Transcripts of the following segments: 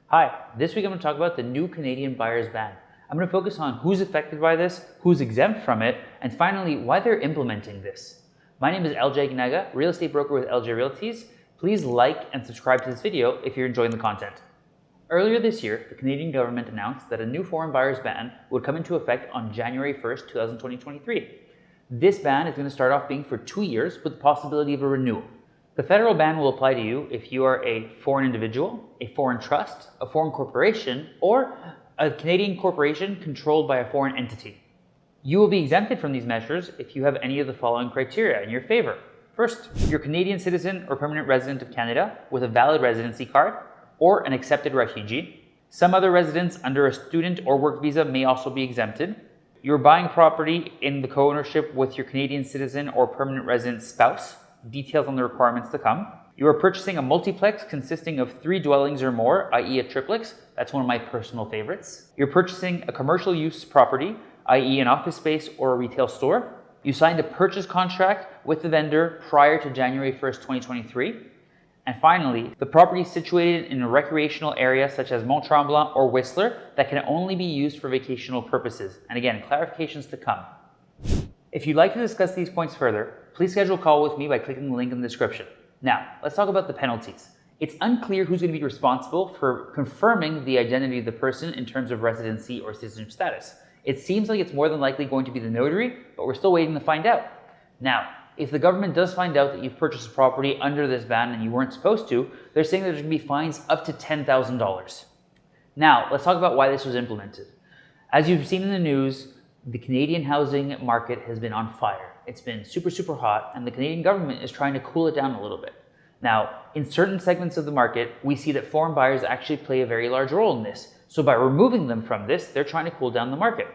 Hi, this week I'm going to talk about the new Canadian buyer's ban. I'm going to focus on who's affected by this, who's exempt from it, and finally, why they're implementing this. My name is Aguinaga, real estate broker with LJ Realties. Please like and subscribe to this video if you're enjoying the content. Earlier this year, the Canadian government announced that a new foreign buyer's ban would come into effect on January 1st, 2023. This ban is going to start off being for 2 years with the possibility of a renewal. The federal ban will apply to you if you are a foreign individual, a foreign trust, a foreign corporation, or a Canadian corporation controlled by a foreign entity. You will be exempted from these measures if you have any of the following criteria in your favor. First, you're a Canadian citizen or permanent resident of Canada with a valid residency card, or an accepted refugee. Some other residents under a student or work visa may also be exempted. You're buying property in the co-ownership with your Canadian citizen or permanent resident spouse. Details on the requirements to come. You are purchasing a multiplex consisting of 3 dwellings or more, i.e. a triplex. That's one of my personal favorites. You're purchasing a commercial use property, i.e. an office space or a retail store. You signed a purchase contract with the vendor prior to January 1st, 2023. And finally, the property is situated in a recreational area such as Montreal or Whistler that can only be used for vacational purposes. And again, clarifications to come. If you'd like to discuss these points further, please schedule a call with me by clicking the link in the description. Now, let's talk about the penalties. It's unclear who's going to be responsible for confirming the identity of the person in terms of residency or citizenship status. It seems like it's more than likely going to be the notary, but we're still waiting to find out. Now, if the government does find out that you've purchased a property under this ban and you weren't supposed to, they're saying that there's going to be fines up to $10,000. Now, let's talk about why this was implemented. As you've seen in the news, the Canadian housing market has been on fire. It's been super hot, and the Canadian government is trying to cool it down a little bit. Now, in certain segments of the market, we see that foreign buyers actually play a very large role in this. So by removing them from this, they're trying to cool down the market.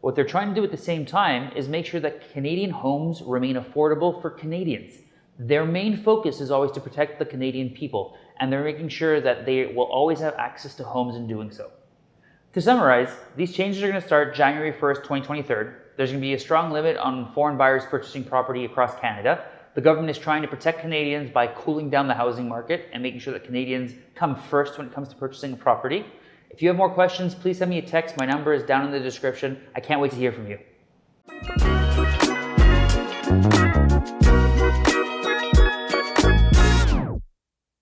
What they're trying to do at the same time is make sure that Canadian homes remain affordable for Canadians. Their main focus is always to protect the Canadian people, and they're making sure that they will always have access to homes in doing so. To summarize, these changes are going to start January 1st, 2023. There's going to be a strong limit on foreign buyers purchasing property across Canada. The government is trying to protect Canadians by cooling down the housing market and making sure that Canadians come first when it comes to purchasing a property. If you have more questions, please send me a text. My number is down in the description. I can't wait to hear from you.